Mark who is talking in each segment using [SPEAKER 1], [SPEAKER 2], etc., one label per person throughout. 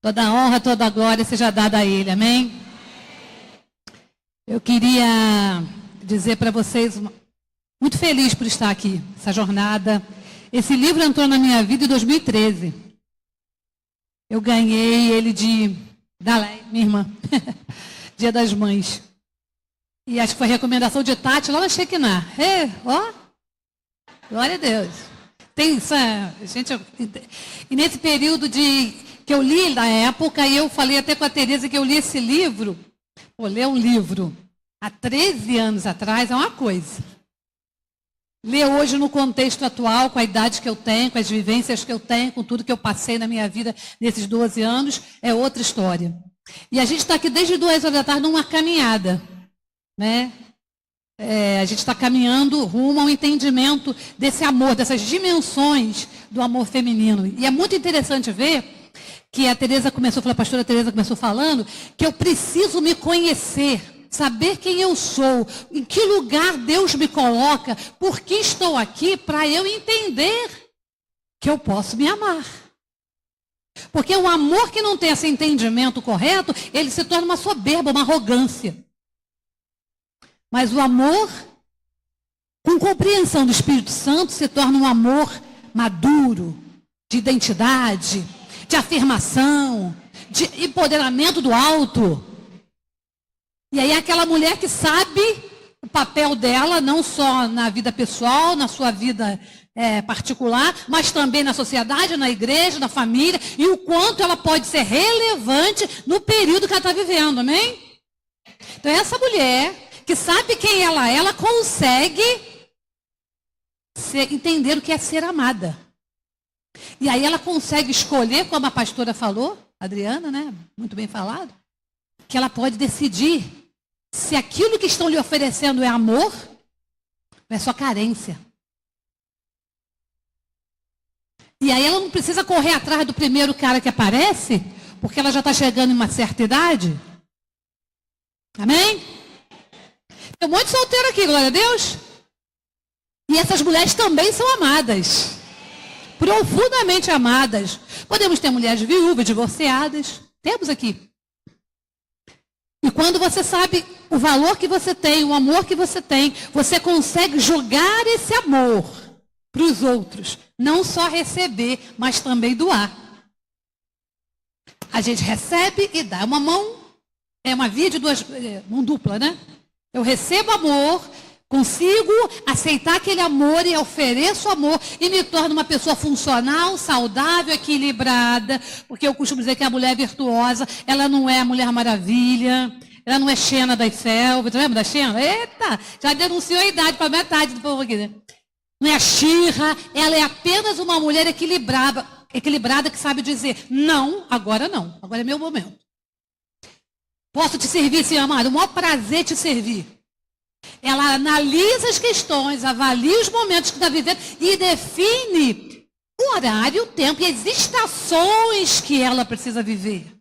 [SPEAKER 1] Toda a honra, toda a glória seja dada a Ele, amém? Eu queria dizer para vocês, muito feliz por estar aqui, essa jornada. Esse livro entrou na minha vida em 2013. Eu ganhei ele da Leia, minha irmã, Dia das Mães. E acho que foi recomendação de Tati lá na Shekinah. Ó, glória a Deus. Tem isso, gente. E nesse período que eu li na época, e eu falei até com a Tereza que eu li esse livro. Vou ler um livro há 13 anos atrás é uma coisa. Ler hoje no contexto atual, com a idade que eu tenho, com as vivências que eu tenho, com tudo que eu passei na minha vida nesses 12 anos, é outra história. E a gente está aqui desde 2 horas da tarde numa caminhada, né? A gente está caminhando rumo ao entendimento desse amor, dessas dimensões do amor feminino. E é muito interessante ver que a pastora Tereza começou falando, que eu preciso me conhecer, saber quem eu sou, em que lugar Deus me coloca, por que estou aqui, para eu entender que eu posso me amar. Porque o amor que não tem esse entendimento correto, ele se torna uma soberba, uma arrogância. Mas o amor, com compreensão do Espírito Santo, se torna um amor maduro, de identidade, de afirmação, de empoderamento do alto. E aí aquela mulher que sabe o papel dela, não só na vida pessoal, na sua vida particular, mas também na sociedade, na igreja, na família, e o quanto ela pode ser relevante no período que ela está vivendo, amém? Então essa mulher que sabe quem ela consegue entender o que é ser amada. E aí ela consegue escolher, como a pastora falou, Adriana, né? Muito bem falado, que ela pode decidir se aquilo que estão lhe oferecendo é amor ou é só carência. E aí ela não precisa correr atrás do primeiro cara que aparece, porque ela já está chegando em uma certa idade. Amém? Tem um monte de solteiro aqui, glória a Deus. E essas mulheres também são amadas. Profundamente amadas. Podemos ter mulheres viúvas, divorciadas. Temos aqui. E quando você sabe o valor que você tem, o amor que você tem, você consegue jogar esse amor para os outros. Não só receber, mas também doar. A gente recebe e dá. Uma mão, é uma via de mão dupla, né? Eu recebo amor, consigo aceitar aquele amor e ofereço amor e me torno uma pessoa funcional, saudável, equilibrada, porque eu costumo dizer que a mulher virtuosa, ela não é a Mulher Maravilha, ela não é Xena das Selvas, você lembra da Xena? Eita, já denunciou a idade para metade do povo aqui, né? Não é a Xirra, ela é apenas uma mulher equilibrada que sabe dizer, não, agora é meu momento. Posso te servir, sim, amado? O maior prazer te servir. Ela analisa as questões, avalia os momentos que está vivendo e define o horário, o tempo e as estações que ela precisa viver.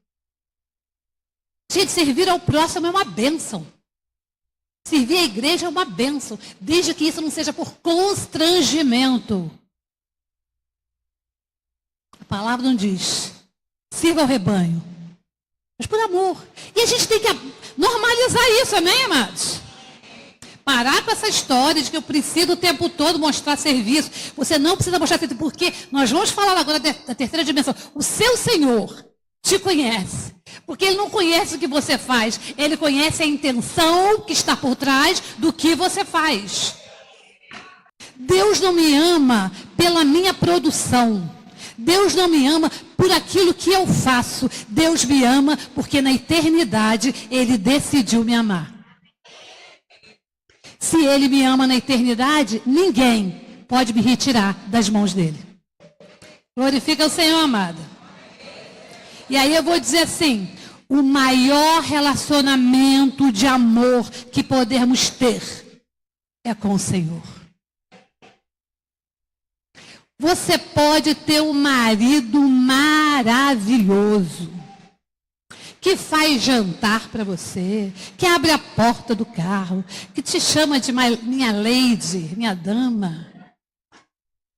[SPEAKER 1] Gente, servir ao próximo é uma bênção. Servir a igreja é uma bênção, desde que isso não seja por constrangimento. A palavra não diz, sirva ao rebanho, mas por amor. E a gente tem que normalizar isso, amém, amados? Parar com essa história de que eu preciso o tempo todo mostrar serviço. Você não precisa mostrar serviço, porque nós vamos falar agora da terceira dimensão. O seu Senhor te conhece. Porque Ele não conhece o que você faz. Ele conhece a intenção que está por trás do que você faz. Deus não me ama pela minha produção. Deus não me ama por aquilo que eu faço. Deus me ama porque na eternidade Ele decidiu me amar. Se Ele me ama na eternidade, ninguém pode me retirar das mãos dEle. Glorifica o Senhor, amado. E aí eu vou dizer assim, o maior relacionamento de amor que podemos ter é com o Senhor. Você pode ter um marido maravilhoso, que faz jantar para você, que abre a porta do carro, que te chama de minha lady, minha dama,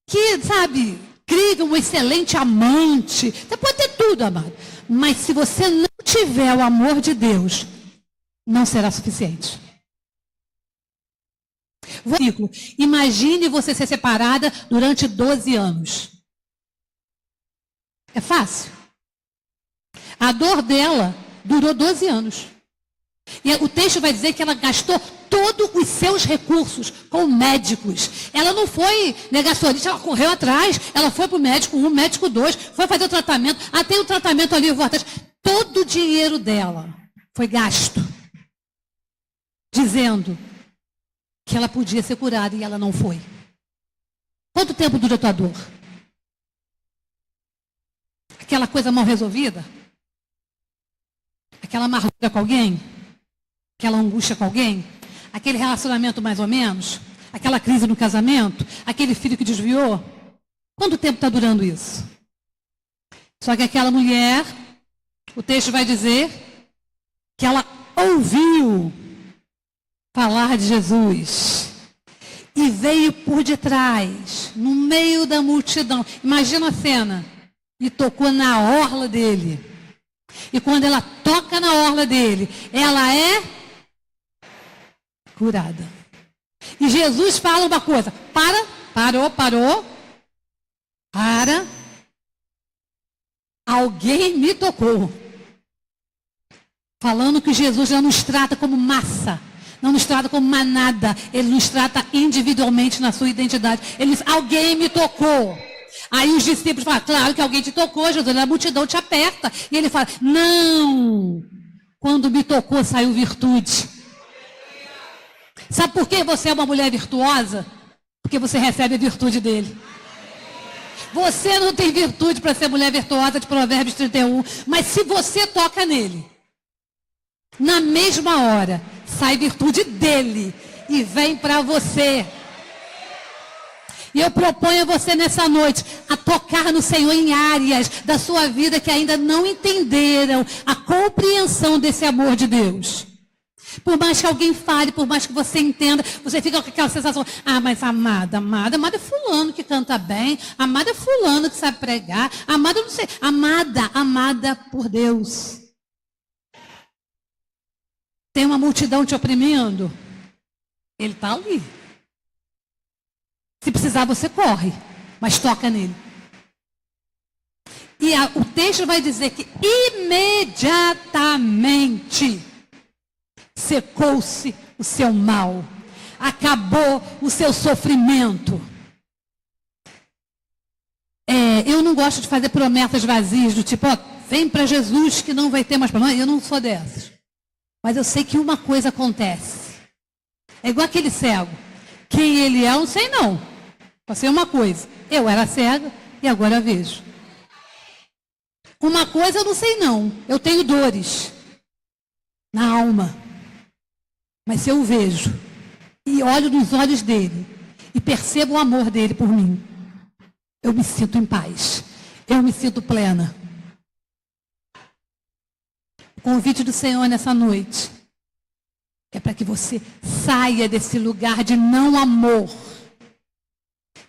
[SPEAKER 1] que, sabe, cria um excelente amante. Você pode ter tudo, amado. Mas se você não tiver o amor de Deus, não será suficiente. Versículo. Imagine você ser separada durante 12 anos. É fácil. A dor dela durou 12 anos. E o texto vai dizer que ela gastou todos os seus recursos com médicos. Ela não foi negacionista, ela correu atrás. Ela foi para o médico 1, médico 2, foi fazer o tratamento. Até o tratamento ali, eu vou atrás. Todo o dinheiro dela foi gasto. Dizendo que ela podia ser curada e ela não foi. Quanto tempo dura a tua dor? Aquela coisa mal resolvida? Aquela amargura com alguém? Aquela angústia com alguém? Aquele relacionamento mais ou menos? Aquela crise no casamento? Aquele filho que desviou? Quanto tempo está durando isso? Só que aquela mulher, o texto vai dizer que ela ouviu falar de Jesus e veio por detrás, no meio da multidão. Imagina a cena. E tocou na orla dele. E quando ela toca na orla dele, ela é curada. E Jesus fala uma coisa. Parou. Alguém me tocou. Falando que Jesus não nos trata como massa. Não nos trata como manada. Ele nos trata individualmente na sua identidade. Ele diz, alguém me tocou. Aí os discípulos falam, claro que alguém te tocou, Jesus. A multidão te aperta. E ele fala, não. Quando me tocou, saiu virtude. Sabe por que você é uma mulher virtuosa? Porque você recebe a virtude dele. Você não tem virtude para ser mulher virtuosa de Provérbios 31. Mas se você toca nele, na mesma hora, sai virtude dele e vem para você. E eu proponho a você nessa noite a tocar no Senhor em áreas da sua vida que ainda não entenderam a compreensão desse amor de Deus. Por mais que alguém fale, por mais que você entenda, você fica com aquela sensação, mas amada é fulano que canta bem, amada é fulano que sabe pregar, amada não sei, amada por Deus. Tem uma multidão te oprimindo? Ele está ali. Se precisar, você corre, mas toca nele. E o texto vai dizer que imediatamente secou-se o seu mal, acabou o seu sofrimento. Eu não gosto de fazer promessas vazias, do tipo, vem para Jesus que não vai ter mais problema. Eu não sou dessas. Mas eu sei que uma coisa acontece. É igual aquele cego. Quem ele é, eu não sei não. Só sei uma coisa. Eu era cega e agora vejo. Uma coisa eu não sei não. Eu tenho dores na alma. Mas se eu vejo e olho nos olhos dele e percebo o amor dele por mim, eu me sinto em paz. Eu me sinto plena. O convite do Senhor nessa noite é para que você saia desse lugar de não amor.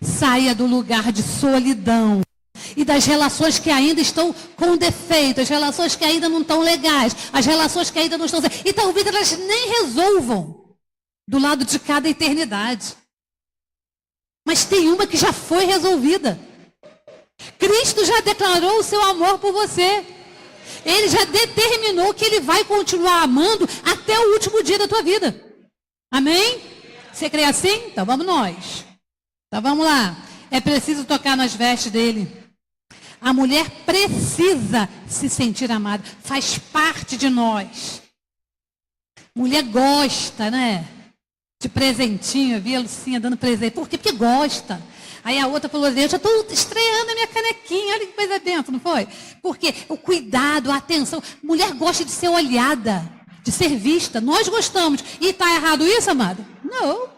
[SPEAKER 1] Saia do lugar de solidão. E das relações que ainda estão com defeito, as relações que ainda não estão legais, as relações que ainda não estão... E talvez elas nem resolvam do lado de cada eternidade. Mas tem uma que já foi resolvida. Cristo já declarou o seu amor por você. Ele já determinou que ele vai continuar amando até o último dia da tua vida. Amém? Você crê assim? Então vamos nós. Então vamos lá. É preciso tocar nas vestes dele. A mulher precisa se sentir amada. Faz parte de nós. Mulher gosta, né? De presentinho. Eu vi a Lucinha dando presente. Por quê? Porque gosta. Aí a outra falou, eu já estou estreando a minha canequinha. Olha que coisa dentro, não foi? Porque o cuidado, a atenção. Mulher gosta de ser olhada, de ser vista. Nós gostamos. E está errado isso, amada? Não.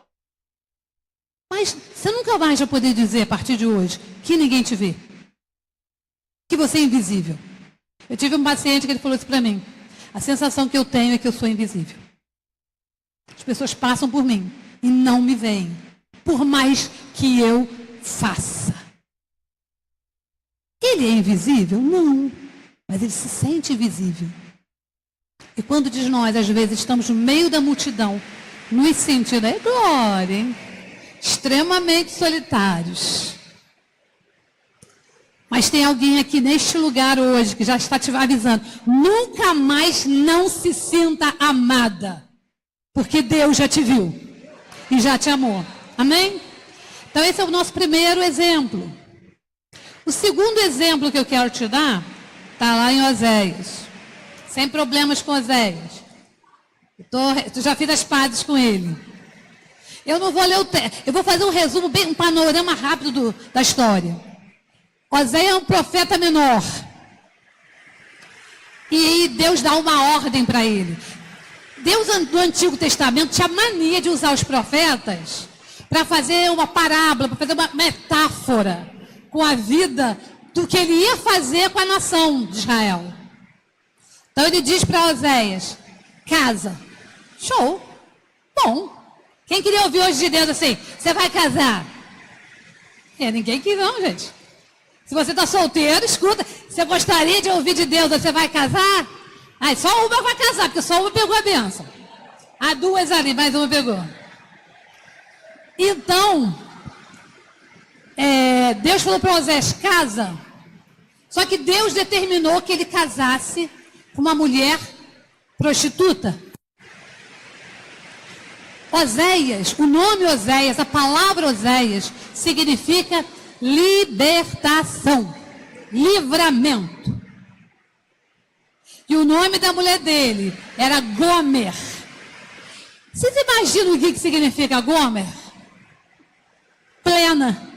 [SPEAKER 1] Mas você nunca mais vai poder dizer a partir de hoje que ninguém te vê. Que você é invisível. Eu tive um paciente que ele falou isso para mim. A sensação que eu tenho é que eu sou invisível. As pessoas passam por mim e não me veem. Por mais que eu faça. Ele é invisível? Não. mas ele se sente invisível. E quando diz nós, às vezes, estamos no meio da multidão, nos sentindo, é glória, hein? Extremamente solitários. Mas tem alguém aqui neste lugar hoje que já está te avisando, nunca mais não se sinta amada, porque Deus já te viu e já te amou. Amém? Então esse é o nosso primeiro exemplo. O segundo exemplo que eu quero te dar, está lá em Oséias. Sem problemas com Oséias. Eu já fiz as pazes com ele. Eu não vou ler o texto. Eu vou fazer um resumo, um panorama rápido da história. Oséias é um profeta menor. E Deus dá uma ordem para ele. Deus do Antigo Testamento tinha mania de usar os profetas para fazer uma parábola, para fazer uma metáfora com a vida do que ele ia fazer com a nação de Israel. Então ele diz para Oséias, casa. Show. Bom. Quem queria ouvir hoje de Deus assim? Você vai casar? Ninguém quis não, gente. Se você está solteiro, escuta. Você gostaria de ouvir de Deus, você vai casar? Só uma vai casar, porque só uma pegou a bênção. Há duas ali, mais uma pegou. Então, Deus falou para Oséias, casa. Só que Deus determinou que ele casasse com uma mulher prostituta. Oséias, o nome Oséias, a palavra Oséias, significa libertação, livramento. E o nome da mulher dele era Gomer. Vocês imaginam o que significa Gomer? Plena.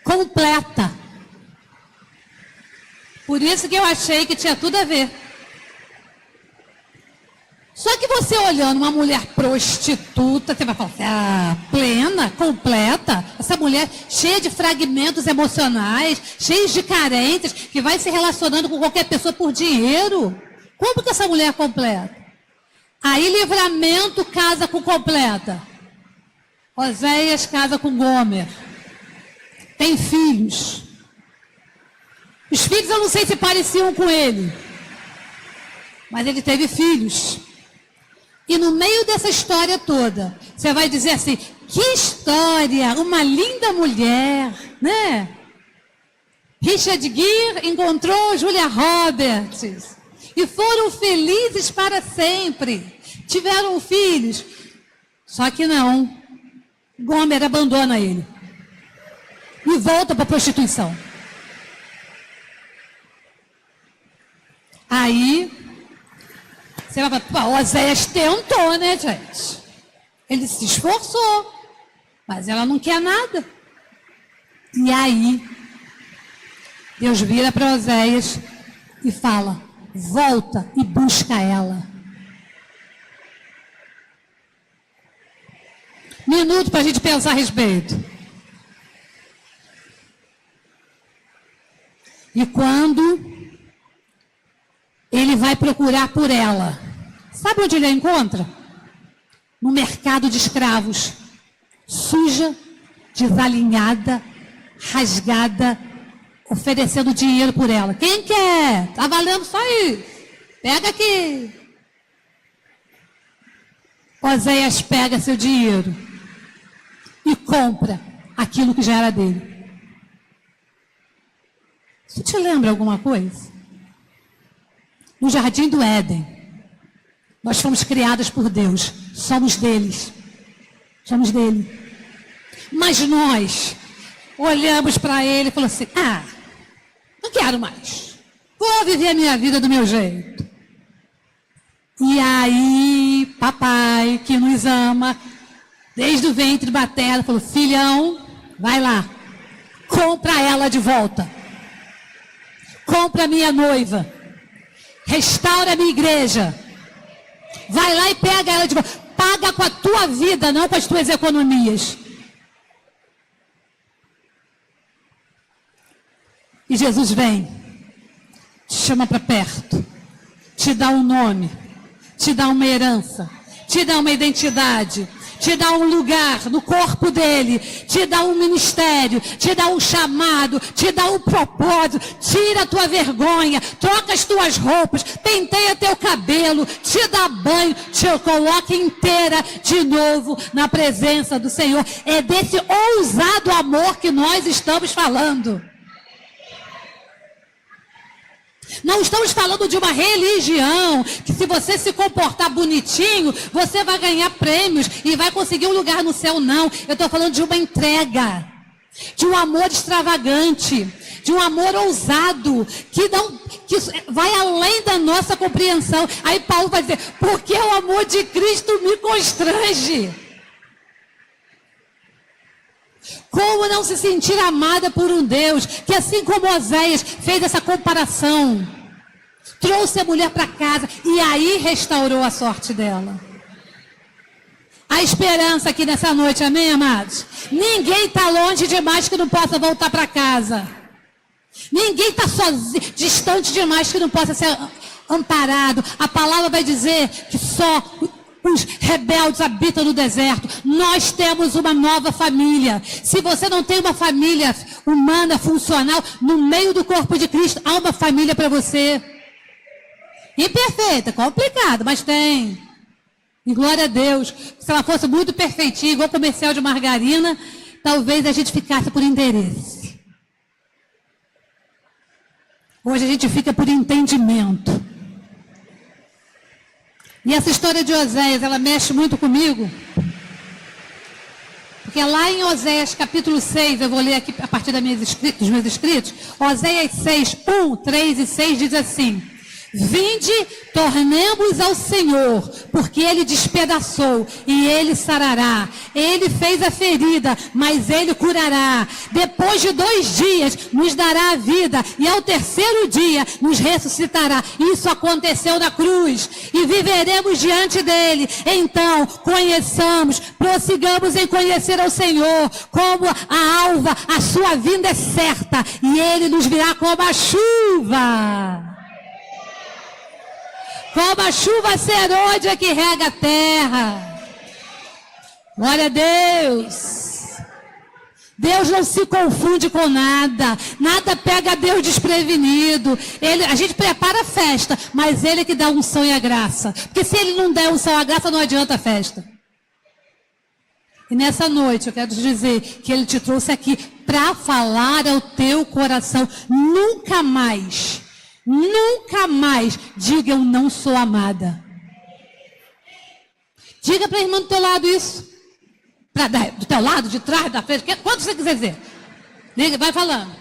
[SPEAKER 1] Completa. Por isso que eu achei que tinha tudo a ver. Só que você olhando uma mulher prostituta, você vai falar, plena, completa, essa mulher cheia de fragmentos emocionais, cheia de carências, que vai se relacionando com qualquer pessoa por dinheiro. Como que essa mulher é completa? Aí livramento casa com completa. Oséias casa com Gomer. Tem filhos. Os filhos eu não sei se pareciam com ele, mas ele teve filhos. E no meio dessa história toda, você vai dizer assim, que história, uma linda mulher, né? Richard Gere encontrou Julia Roberts e foram felizes para sempre. Tiveram filhos. Só que não. Gomer abandona ele. E volta para a prostituição. Aí, você vai falar, Oséias tentou, né, gente? Ele se esforçou, mas ela não quer nada. E aí, Deus vira para Oséias e fala, volta e busca ela. Minuto para a gente pensar a respeito. E quando ele vai procurar por ela, sabe onde ele a encontra? No mercado de escravos, suja, desalinhada, rasgada, oferecendo dinheiro por ela. Quem quer? Tá valendo só isso. Pega aqui. Oséias pega seu dinheiro e compra aquilo que já era dele. Isso te lembra alguma coisa? No jardim do Éden, nós fomos criadas por Deus, somos deles, somos dele. Mas nós olhamos para ele e falamos assim, não quero mais, vou viver a minha vida do meu jeito. E aí, papai, que nos ama, desde o ventre materno, falou, filhão, vai lá, compra ela de volta, compra a minha noiva, restaura a minha igreja. Vai lá e pega ela de volta. Paga com a tua vida, não com as tuas economias. E Jesus vem, te chama para perto, te dá um nome, te dá uma herança, te dá uma identidade, te dá um lugar no corpo dele, te dá um ministério, te dá um chamado, te dá um propósito, tira a tua vergonha, troca as tuas roupas, penteia teu cabelo, te dá banho, te coloca inteira de novo na presença do Senhor. É desse ousado amor que nós estamos falando. Não estamos falando de uma religião, que se você se comportar bonitinho, você vai ganhar prêmios e vai conseguir um lugar no céu, não. Eu estou falando de uma entrega, de um amor extravagante, de um amor ousado, que vai além da nossa compreensão. Aí Paulo vai dizer, porque o amor de Cristo me constrange. Como não se sentir amada por um Deus que, assim como Oséias fez essa comparação, trouxe a mulher para casa e aí restaurou a sorte dela. A esperança aqui nessa noite, amém, amados? Ninguém está longe demais que não possa voltar para casa. Ninguém está sozinho, distante demais que não possa ser amparado. A palavra vai dizer que só os rebeldes habitam no deserto. Nós temos uma nova família. Se você não tem uma família humana, funcional, no meio do corpo de Cristo, há uma família para você. Imperfeita, complicado, mas tem. E glória a Deus. Se ela fosse muito perfeitinha, igual comercial de margarina, talvez a gente ficasse por interesse. Hoje a gente fica por entendimento. E essa história de Oséias, ela mexe muito comigo. Porque lá em Oséias capítulo 6, eu vou ler aqui a partir dos meus escritos. Oséias 6, 1, 3 e 6 diz assim: vinde, tornemos ao Senhor, porque Ele despedaçou e Ele sarará. Ele fez a ferida, mas Ele curará. Depois de 2 dias nos dará a vida e ao 3º dia nos ressuscitará. Isso aconteceu na cruz e viveremos diante dEle. Então, conheçamos, prossigamos em conhecer ao Senhor. Como a alva, a sua vinda é certa e Ele nos virá como a chuva. Como a chuva serôdia que rega a terra. Glória a Deus. Deus não se confunde com nada. Nada pega Deus desprevenido. A gente prepara a festa, mas Ele é que dá unção e a graça. Porque se Ele não der unção e a graça, não adianta a festa. E nessa noite eu quero te dizer que Ele te trouxe aqui para falar ao teu coração. Nunca mais diga eu não sou amada. Diga para a irmã do teu lado isso. Do teu lado, de trás, da frente, quanto você quiser dizer. Diga, vai falando.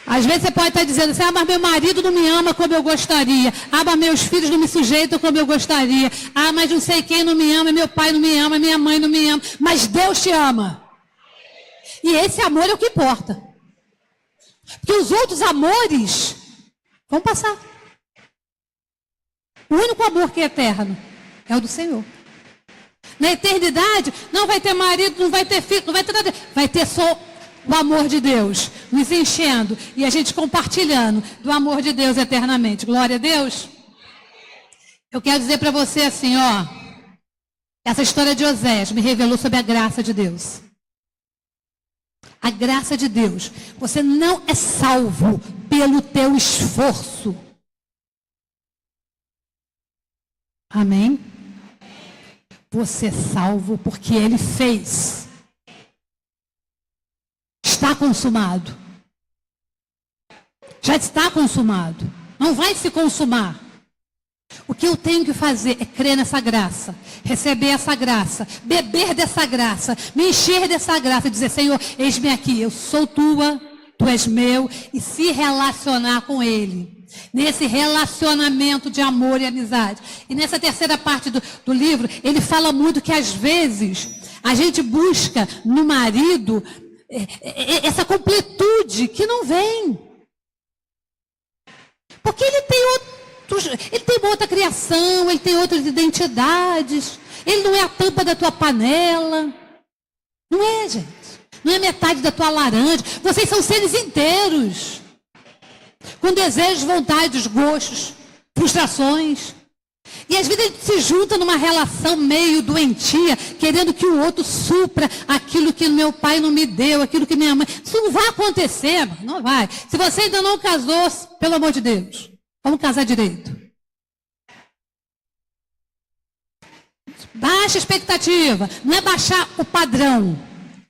[SPEAKER 1] Às vezes você pode estar dizendo assim, mas meu marido não me ama como eu gostaria. Mas meus filhos não me sujeitam como eu gostaria. Mas não sei quem não me ama, meu pai não me ama, minha mãe não me ama. Mas Deus te ama. E esse amor é o que importa. Porque os outros amores vão passar. O único amor que é eterno é o do Senhor. Na eternidade, não vai ter marido, não vai ter filho, não vai ter nada. Vai ter só o amor de Deus nos enchendo e a gente compartilhando do amor de Deus eternamente. Glória a Deus. Eu quero dizer para você assim, ó. Essa história de Oséias me revelou sobre a graça de Deus. A graça de Deus. Você não é salvo pelo teu esforço. Amém? Você é salvo porque Ele fez. Está consumado. Já está consumado. Não vai se consumar. O que eu tenho que fazer é crer nessa graça, receber essa graça, beber dessa graça, me encher dessa graça e dizer, Senhor, eis-me aqui, eu sou tua, tu és meu, e se relacionar com Ele. Nesse relacionamento de amor e amizade. E nessa terceira parte do livro, ele fala muito que às vezes a gente busca no marido essa completude que não vem. Porque ele tem uma outra criação, ele tem outras identidades, ele não é a tampa da tua panela. Não é, gente. Não é metade da tua laranja. Vocês são seres inteiros. Com desejos, vontades, gostos, frustrações. E às vezes a gente se junta numa relação meio doentia, querendo que o outro supra aquilo que meu pai não me deu, aquilo que minha mãe... Isso não vai acontecer, mano. Não vai. Se você ainda não casou, pelo amor de Deus, vamos casar direito. Baixa a expectativa. Não é baixar o padrão,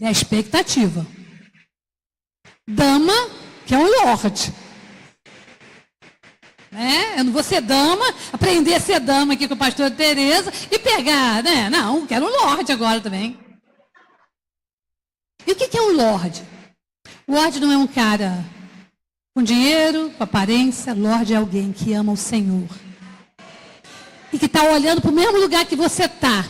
[SPEAKER 1] é a expectativa. Dama, que é um lorde. Eu não vou ser dama, aprender a ser dama aqui com a pastora Tereza e pegar, né? Não, quero um lorde agora também. E o que é um lorde? O lorde não é um cara com dinheiro, com aparência. Lorde é alguém que ama o Senhor. E que está olhando para o mesmo lugar que você está.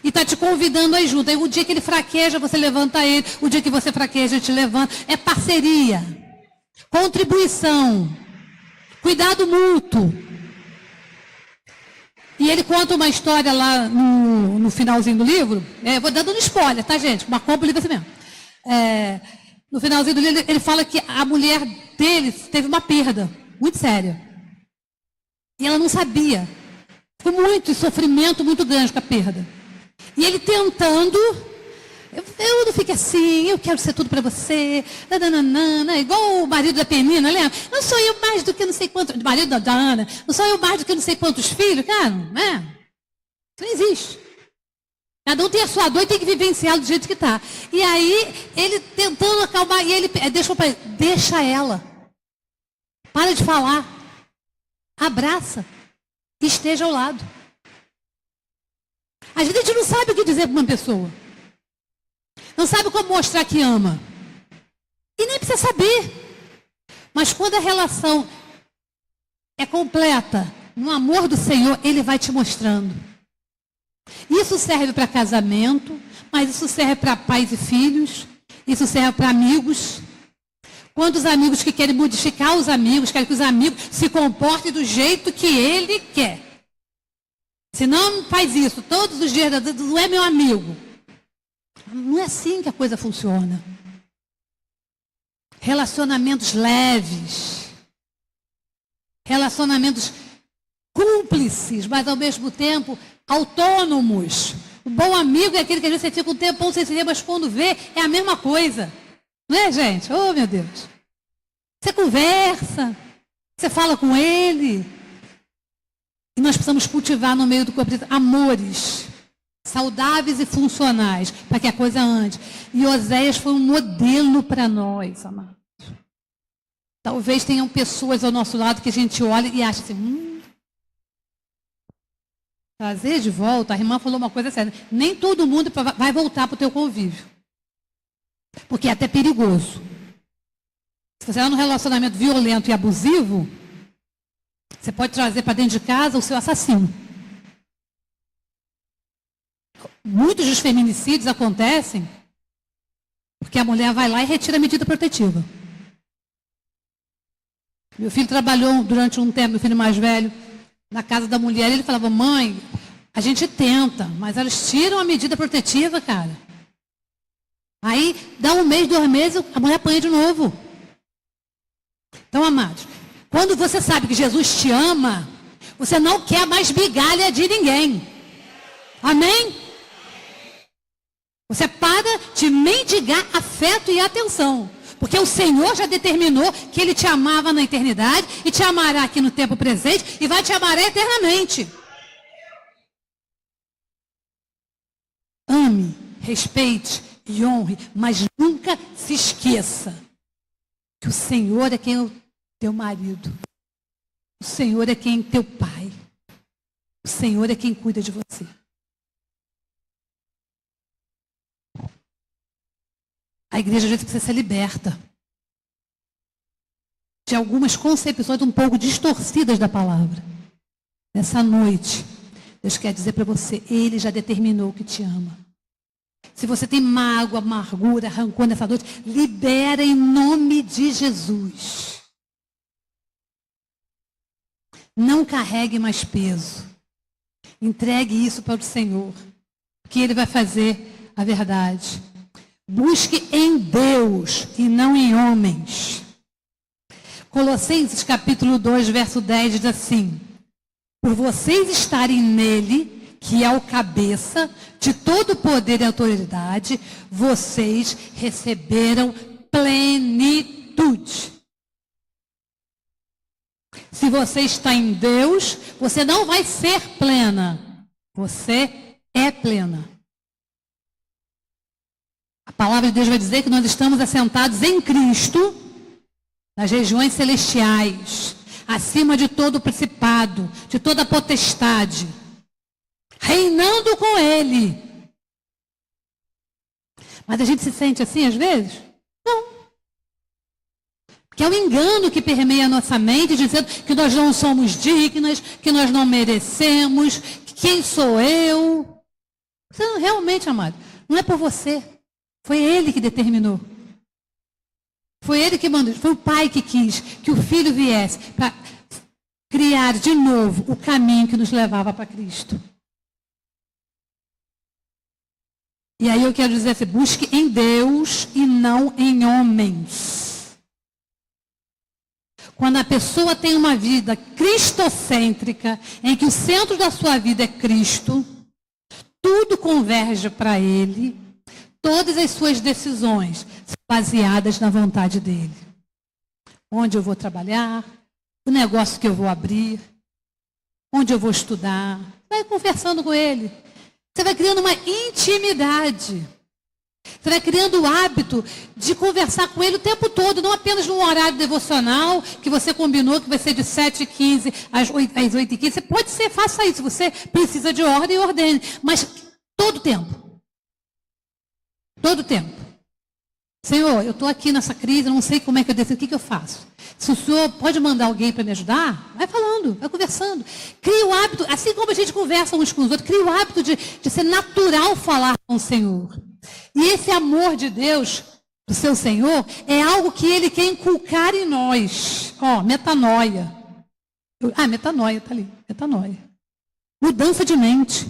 [SPEAKER 1] E está te convidando aí junto. Aí o dia que ele fraqueja, você levanta ele. O dia que você fraqueja, ele te levanta. É parceria. Contribuição. Cuidado mútuo. E ele conta uma história lá no finalzinho do livro. Vou dando um spoiler, tá, gente? Uma compra o livro assim mesmo. No finalzinho do livro, ele fala que a mulher dele teve uma perda muito séria. E ela não sabia. Ficou muito sofrimento muito grande com a perda. E ele tentando... Eu não fico assim, eu quero ser tudo para você, nananana, igual o marido da Penina, lembra? Não sou eu mais do que não sei quantos, marido da Ana, não sou eu mais do que não sei quantos filhos, cara, isso não existe. Cada um tem a sua dor e tem que vivenciar do jeito que está. E aí, ele tentando acalmar, e ele deixa ela, para de falar, abraça, e esteja ao lado. Às vezes a gente não sabe o que dizer para uma pessoa. Não sabe como mostrar que ama. E nem precisa saber. Mas quando a relação é completa, no amor do Senhor, Ele vai te mostrando. Isso serve para casamento, mas isso serve para pais e filhos, isso serve para amigos. Quantos amigos que querem modificar os amigos, querem que os amigos se comportem do jeito que ele quer. Se não faz isso todos os dias, não é meu amigo. Não é assim que a coisa funciona. Relacionamentos leves. Relacionamentos cúmplices, mas ao mesmo tempo autônomos. O bom amigo é aquele que às vezes você fica um tempão sem se ver, mas quando vê é a mesma coisa. Não é, gente? Oh, meu Deus. Você conversa, você fala com ele. E nós precisamos cultivar no meio do corpo amores saudáveis e funcionais, para que a coisa ande. E Oséias foi um modelo para nós, amados. Talvez tenham pessoas ao nosso lado que a gente olha e acha assim, trazer de volta, a irmã falou uma coisa séria, nem todo mundo vai voltar para o teu convívio. Porque é até perigoso. Se você está num relacionamento violento e abusivo, você pode trazer para dentro de casa o seu assassino. Muitos dos feminicídios acontecem porque a mulher vai lá e retira a medida protetiva. Meu filho trabalhou durante um tempo, meu filho mais velho, na casa da mulher, e ele falava, mãe, a gente tenta, mas elas tiram a medida protetiva, cara. Aí, dá um mês, 2 meses, a mulher apanha de novo. Então, amados, quando você sabe que Jesus te ama, você não quer mais migalha de ninguém. Amém? Você para de mendigar afeto e atenção. Porque o Senhor já determinou que Ele te amava na eternidade e te amará aqui no tempo presente e vai te amar eternamente. Ame, respeite e honre, mas nunca se esqueça que o Senhor é quem é o teu marido. O Senhor é quem é teu pai. O Senhor é quem cuida de você. A igreja às vezes precisa ser liberta de algumas concepções um pouco distorcidas da palavra. Nessa noite, Deus quer dizer para você, Ele já determinou que te ama. Se você tem mágoa, amargura, rancor nessa noite, libera em nome de Jesus. Não carregue mais peso. Entregue isso para o Senhor, que Ele vai fazer a verdade. Busque em Deus e não em homens. Colossenses capítulo 2, verso 10 diz assim: por vocês estarem nele, que é o cabeça de todo poder e autoridade, vocês receberam plenitude. Se você está em Deus, você não vai ser plena. Você é plena. A palavra de Deus vai dizer que nós estamos assentados em Cristo, nas regiões celestiais, acima de todo o principado, de toda a potestade, reinando com Ele. Mas a gente se sente assim às vezes? Não. Que é o engano que permeia a nossa mente, dizendo que nós não somos dignas, que nós não merecemos, que quem sou eu? Você não, realmente, amado, não é por você. Foi Ele que determinou. Foi Ele que mandou. Foi o Pai que quis que o Filho viesse para criar de novo o caminho que nos levava para Cristo. E aí eu quero dizer assim, busque em Deus e não em homens. Quando a pessoa tem uma vida cristocêntrica, em que o centro da sua vida é Cristo, tudo converge para Ele, todas as suas decisões são baseadas na vontade dEle. Onde eu vou trabalhar, o negócio que eu vou abrir, onde eu vou estudar, vai conversando com Ele. Você vai criando uma intimidade. Você vai criando o hábito de conversar com Ele o tempo todo, não apenas num horário devocional que você combinou, que vai ser de 7h15 às 8h15. Você pode ser, faça isso. Você precisa de ordem e ordene. Mas todo tempo. Todo tempo. Senhor, eu estou aqui nessa crise, não sei como é que eu decido, o que eu faço? Se o Senhor pode mandar alguém para me ajudar, vai falando, vai conversando. Cria o hábito, assim como a gente conversa uns com os outros, cria o hábito de ser natural falar com o Senhor. E esse amor de Deus, do seu Senhor, é algo que Ele quer inculcar em nós. Ó, metanoia. Metanoia, está ali. Metanoia. Mudança de mente.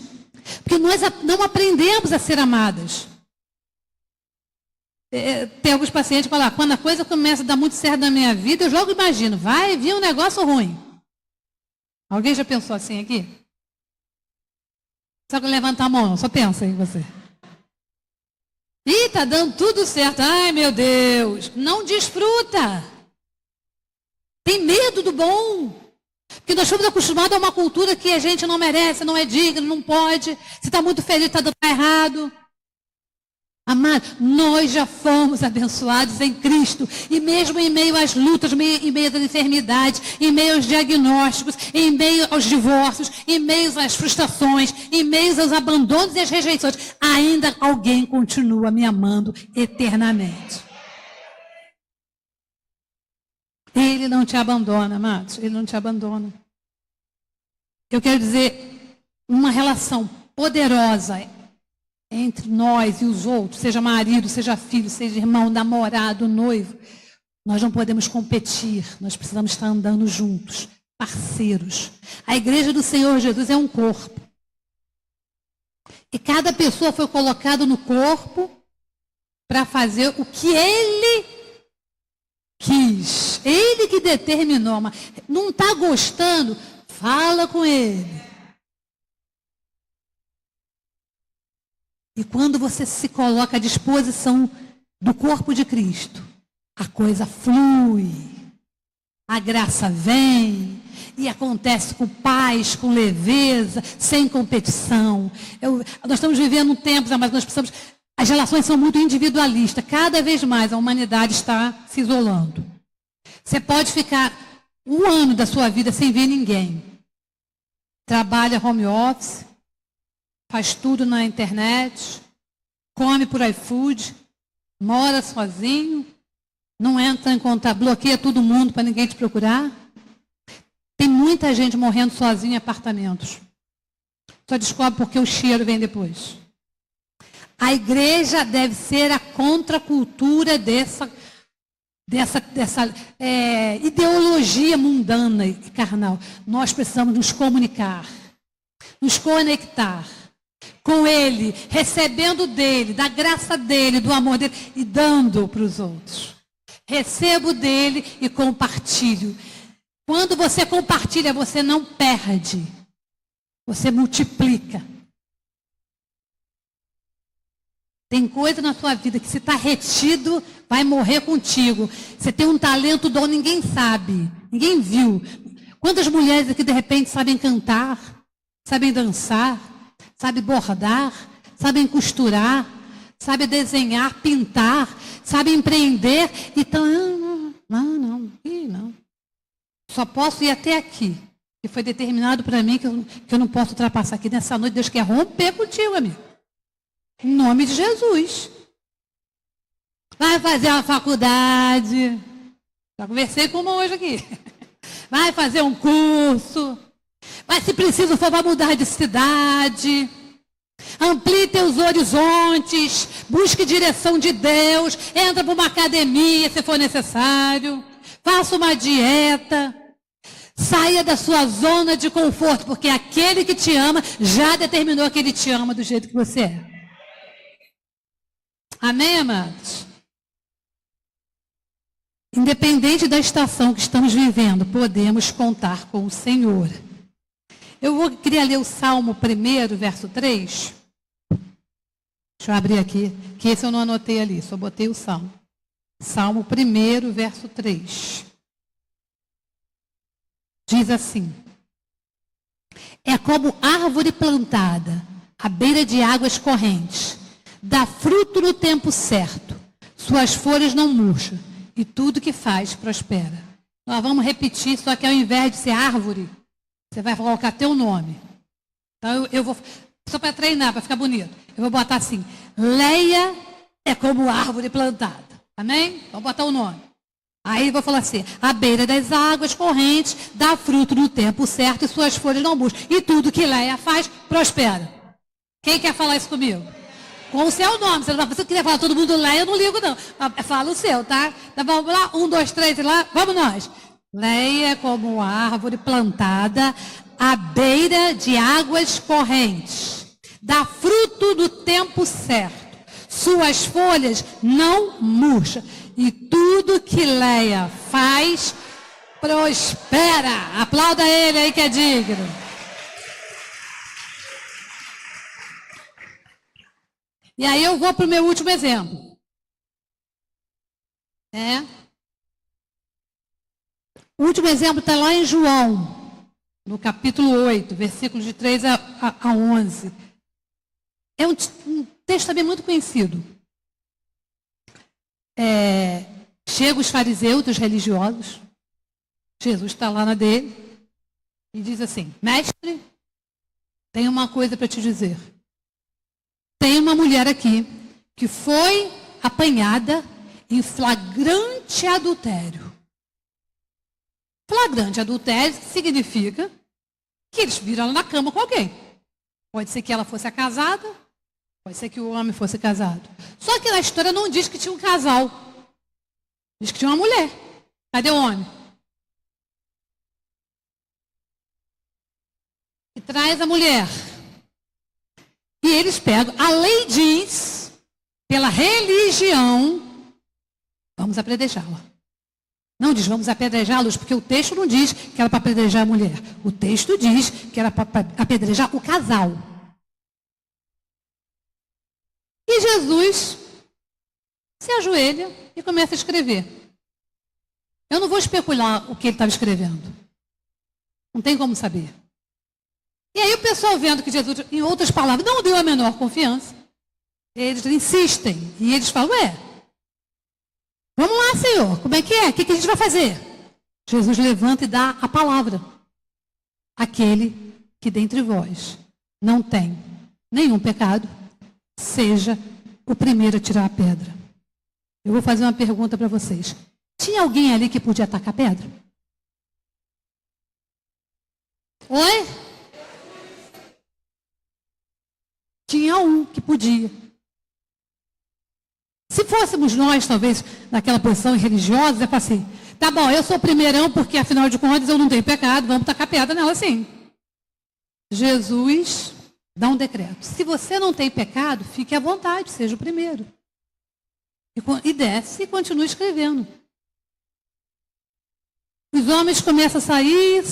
[SPEAKER 1] Porque nós não aprendemos a ser amadas. Tem alguns pacientes que falam, quando a coisa começa a dar muito certo na minha vida, eu logo imagino, vai vir um negócio ruim. Alguém já pensou assim aqui? Só que levantar a mão, só pensa em você. Ih, tá dando tudo certo. Ai, meu Deus. Não desfruta. Tem medo do bom. Porque nós somos acostumados a uma cultura que a gente não merece, não é digno, não pode. Se está muito feliz, está dando errado. Amado, nós já fomos abençoados em Cristo. E mesmo em meio às lutas, em meio às enfermidades, em meio aos diagnósticos, em meio aos divórcios, em meio às frustrações, em meio aos abandonos e às rejeições, ainda alguém continua me amando eternamente. Ele não te abandona, amados. Ele não te abandona. Eu quero dizer, uma relação poderosa entre nós e os outros, seja marido, seja filho, seja irmão, namorado, noivo, nós não podemos competir, nós precisamos estar andando juntos, parceiros. A igreja do Senhor Jesus é um corpo. E cada pessoa foi colocada no corpo para fazer o que Ele quis. Ele que determinou. Mas não está gostando? Fala com Ele. E quando você se coloca à disposição do corpo de Cristo, a coisa flui, a graça vem e acontece com paz, com leveza, sem competição. Nós estamos vivendo um tempo, mas nós precisamos. As relações são muito individualistas. Cada vez mais a humanidade está se isolando. Você pode ficar um ano da sua vida sem ver ninguém. Trabalha home office. Faz tudo na internet, come por iFood, mora sozinho, não entra em contato, bloqueia todo mundo para ninguém te procurar. Tem muita gente morrendo sozinha em apartamentos. Só descobre porque o cheiro vem depois. A igreja deve ser a contracultura dessa ideologia mundana e carnal. Nós precisamos nos comunicar, nos conectar com Ele, recebendo dEle, da graça dEle, do amor dEle e dando para os outros. Recebo dEle e compartilho. Quando você compartilha, você não perde. Você multiplica. Tem coisa na sua vida que se está retido, vai morrer contigo. Você tem um talento, dom, ninguém sabe. Ninguém viu. Quantas mulheres aqui, de repente, sabem cantar, sabem dançar, sabem bordar, sabem costurar, sabem desenhar, pintar, sabem empreender. Então, não. Só posso ir até aqui. Que foi determinado para mim que eu não posso ultrapassar aqui. Nessa noite, Deus quer romper contigo, amigo. Em nome de Jesus. Vai fazer uma faculdade. Já conversei com uma hoje aqui. Vai fazer um curso. Mas se preciso for, vai mudar de cidade. Amplie teus horizontes. Busque direção de Deus. Entra para uma academia se for necessário. Faça uma dieta. Saia da sua zona de conforto. Porque aquele que te ama já determinou que ele te ama do jeito que você é. Amém, amados? Independente da estação que estamos vivendo, podemos contar com o Senhor. Queria ler o Salmo 1, verso 3. Deixa eu abrir aqui, que esse eu não anotei ali, só botei o Salmo. Salmo 1, verso 3. Diz assim: é como árvore plantada à beira de águas correntes. Dá fruto no tempo certo, suas folhas não murcham, e tudo que faz prospera. Nós vamos repetir, só que ao invés de ser árvore, você vai colocar teu nome. Então eu vou, só para treinar, para ficar bonito, eu vou botar assim: Leia é como árvore plantada. Amém? Vamos botar o nome. Aí eu vou falar assim: à beira das águas correntes, dá fruto no tempo certo, e suas folhas não murcham, e tudo que Leia faz prospera. Quem quer falar isso comigo? Com o seu nome. Se você quiser falar todo mundo Leia, eu não ligo não. Fala o seu, tá? Então vamos lá, 1, 2, 3, lá, vamos nós. Leia como árvore plantada à beira de águas correntes. Dá fruto no tempo certo. Suas folhas não murcham. E tudo que Leia faz, prospera. Aplauda ele aí que é digno. E aí eu vou para o meu último exemplo. O último exemplo está lá em João, no capítulo 8, versículos de 3 a 11. É um texto também muito conhecido. Chegam os fariseus, os religiosos. Jesus está lá na dele. E diz assim: mestre, tenho uma coisa para te dizer. Tem uma mulher aqui que foi apanhada em flagrante adultério. Flagrante adultério significa que eles viram ela na cama com alguém. Pode ser que ela fosse a casada, pode ser que o homem fosse casado. Só que na história não diz que tinha um casal. Diz que tinha uma mulher. Cadê o homem? E traz a mulher. E eles pegam, a lei diz, pela religião, vamos apedrejá-la. Não diz vamos apedrejá-los, porque o texto não diz que era para apedrejar a mulher. O texto diz que era para apedrejar o casal. E Jesus se ajoelha e começa a escrever. Eu não vou especular o que ele estava escrevendo. Não tem como saber. E aí o pessoal vendo que Jesus, em outras palavras, não deu a menor confiança, eles insistem. E eles falam: vamos lá, Senhor, como é que é? O que a gente vai fazer? Jesus levanta e dá a palavra. Aquele que dentre vós não tem nenhum pecado, seja o primeiro a tirar a pedra. Eu vou fazer uma pergunta para vocês. Tinha alguém ali que podia atacar a pedra? Oi? Tinha um que podia. Se fôssemos nós, talvez, naquela posição religiosa, é assim: tá bom, eu sou o primeirão porque, afinal de contas, eu não tenho pecado, vamos tacar pedra nela sim. Jesus dá um decreto: se você não tem pecado, fique à vontade, seja o primeiro. E desce e continua escrevendo. Os homens começam a sair.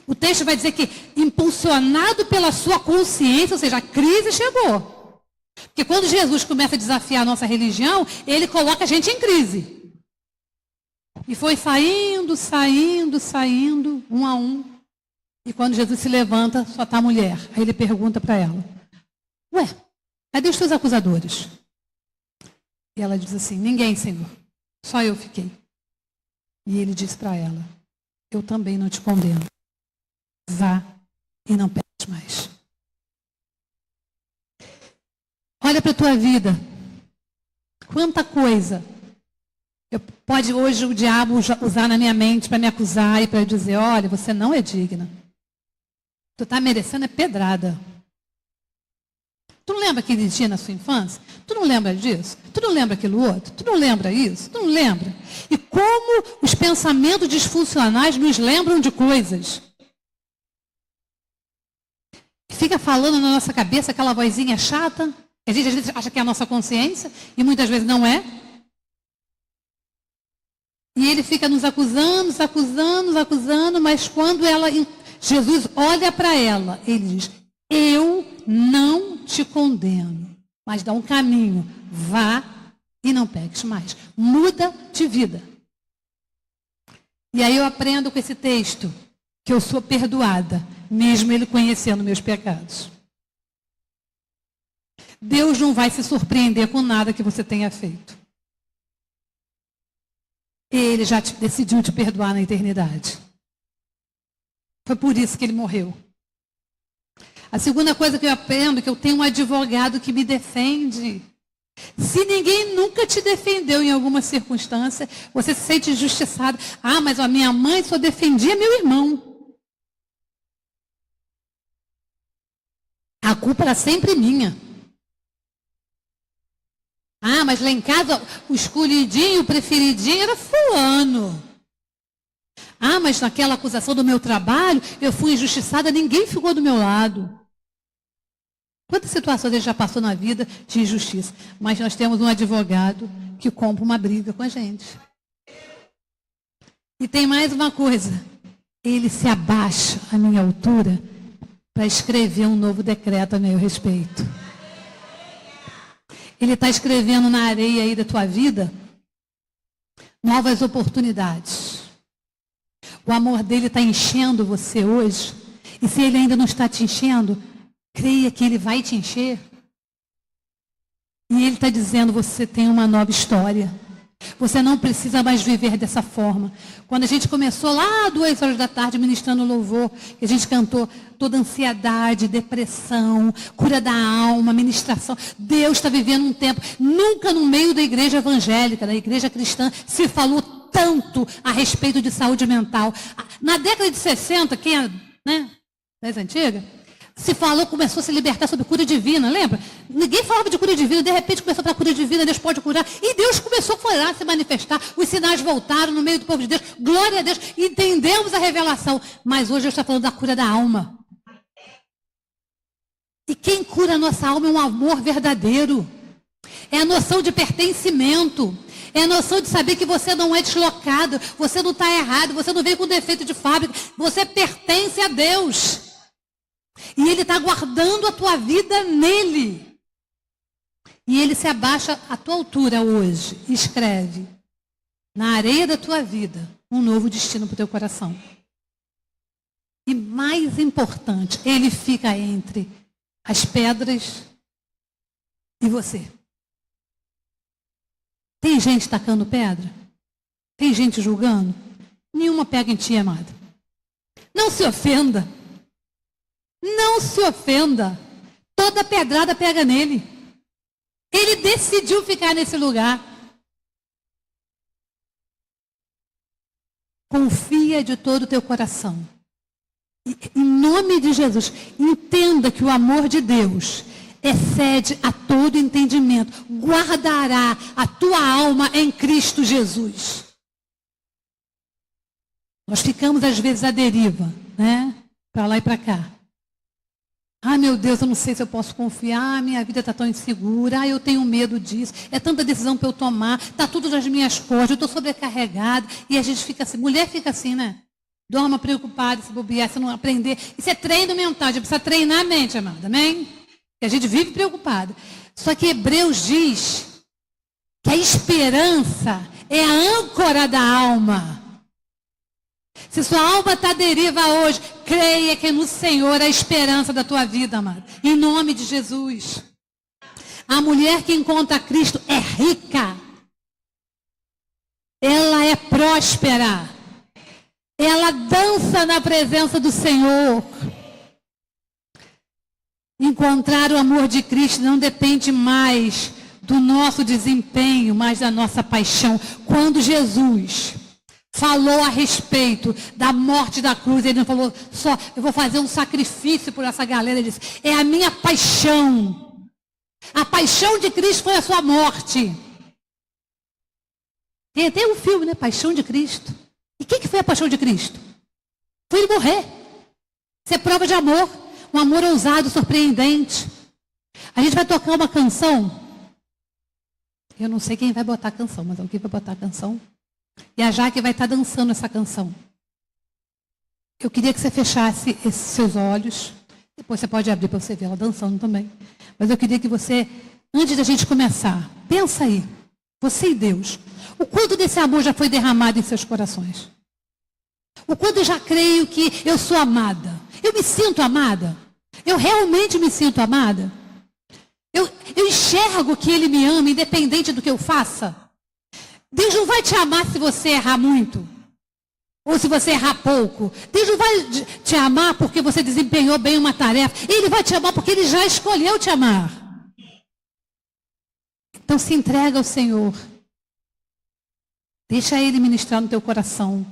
[SPEAKER 1] O texto vai dizer que, impulsionado pela sua consciência, ou seja, a crise chegou. Porque quando Jesus começa a desafiar a nossa religião, ele coloca a gente em crise. E foi saindo, um a um. E quando Jesus se levanta, só está a mulher. Aí ele pergunta para ela: ué, cadê os teus acusadores? E ela diz assim: ninguém, Senhor, só eu fiquei. E ele diz para ela: eu também não te condeno. Vá e não peques mais. Olha para a tua vida. Quanta coisa pode hoje o diabo usar na minha mente para me acusar e para dizer: olha, você não é digna. Tu está merecendo é pedrada. Tu não lembra aquele dia na sua infância? Tu não lembra disso? Tu não lembra aquilo outro? Tu não lembra isso? Tu não lembra? E como os pensamentos disfuncionais nos lembram de coisas. Fica falando na nossa cabeça aquela vozinha chata, que a gente às vezes acha que é a nossa consciência, e muitas vezes não é. E ele fica nos acusando, mas quando Jesus olha para ela, ele diz: eu não te condeno, mas dá um caminho, vá e não peques mais. Muda de vida. E aí eu aprendo com esse texto que eu sou perdoada, mesmo ele conhecendo meus pecados. Deus não vai se surpreender com nada que você tenha feito. Ele já decidiu te perdoar na eternidade. Foi por isso que ele morreu. A segunda coisa que eu aprendo é que eu tenho um advogado que me defende. Se ninguém nunca te defendeu em alguma circunstância, você se sente injustiçado. Ah, mas a minha mãe só defendia meu irmão. A culpa era sempre minha. Ah, mas lá em casa o escolhidinho, o preferidinho era fulano. Ah, mas naquela acusação do meu trabalho, eu fui injustiçada, ninguém ficou do meu lado. Quantas situações ele já passou na vida de injustiça? Mas nós temos um advogado que compra uma briga com a gente. E tem mais uma coisa. Ele se abaixa à minha altura para escrever um novo decreto a meu respeito. Ele está escrevendo na areia aí da tua vida novas oportunidades. O amor dele está enchendo você hoje. E se ele ainda não está te enchendo, creia que ele vai te encher. E ele está dizendo: você tem uma nova história. Você não precisa mais viver dessa forma. Quando a gente começou lá 2 horas da tarde ministrando louvor, que a gente cantou toda ansiedade, depressão, cura da alma, ministração. Deus está vivendo um tempo. Nunca no meio da igreja evangélica, da igreja cristã, se falou tanto a respeito de saúde mental. Na década de 60, quem é, das antigas, se falou, começou a se libertar sobre cura divina, lembra? Ninguém falava de cura divina, de repente começou para cura divina, Deus pode curar. E Deus começou a se manifestar, os sinais voltaram no meio do povo de Deus. Glória a Deus, entendemos a revelação. Mas hoje Deus está falando da cura da alma. E quem cura a nossa alma é um amor verdadeiro. É a noção de pertencimento. É a noção de saber que você não é deslocado, você não está errado, você não veio com defeito de fábrica, você pertence a Deus. E Ele está guardando a tua vida nele. E Ele se abaixa à tua altura hoje e escreve na areia da tua vida um novo destino para o teu coração. E mais importante, Ele fica entre as pedras e você. Tem gente tacando pedra? Tem gente julgando? Nenhuma pega em ti, amada. Não se ofenda. Não se ofenda. Toda pedrada pega nele. Ele decidiu ficar nesse lugar. Confia de todo o teu coração. Em nome de Jesus, entenda que o amor de Deus excede a todo entendimento. Guardará a tua alma em Cristo Jesus. Nós ficamos às vezes à deriva, né? Para lá e para cá. Ah, meu Deus, eu não sei se eu posso confiar, minha vida está tão insegura, eu tenho medo disso, é tanta decisão para eu tomar, está tudo nas minhas costas, eu estou sobrecarregada, e a gente fica assim, mulher fica assim, né? Dorma preocupado, se bobear, se não aprender. Isso é treino mental, a gente precisa treinar a mente, amada, amém? Que a gente vive preocupado. Só que Hebreus diz que a esperança é a âncora da alma. Se sua alma está à deriva hoje, creia que no Senhor é a esperança da tua vida, amado. Em nome de Jesus. A mulher que encontra Cristo é rica. Ela é próspera. Ela dança na presença do Senhor. Encontrar o amor de Cristo não depende mais do nosso desempenho, mas da nossa paixão. Quando Jesus falou a respeito da morte da cruz, ele não falou só, eu vou fazer um sacrifício por essa galera. Ele disse, é a minha paixão. A paixão de Cristo foi a sua morte. Tem até um filme, né? Paixão de Cristo. E o que foi a paixão de Cristo? Foi ele morrer. Isso é prova de amor. Um amor ousado, surpreendente. A gente vai tocar uma canção. Eu não sei quem vai botar a canção, mas alguém vai botar a canção. E a Jaque vai estar dançando essa canção. Eu queria que você fechasse esses seus olhos. Depois você pode abrir para você ver ela dançando também. Mas eu queria que você, antes da gente começar, pensa aí. Você e Deus. O quanto desse amor já foi derramado em seus corações? O quanto eu já creio que eu sou amada? Eu me sinto amada? Eu realmente me sinto amada? Eu enxergo que Ele me ama, independente do que eu faça? Deus não vai te amar se você errar muito. Ou se você errar pouco. Deus não vai te amar porque você desempenhou bem uma tarefa. Ele vai te amar porque Ele já escolheu te amar. Então se entrega ao Senhor. Deixa Ele ministrar no teu coração.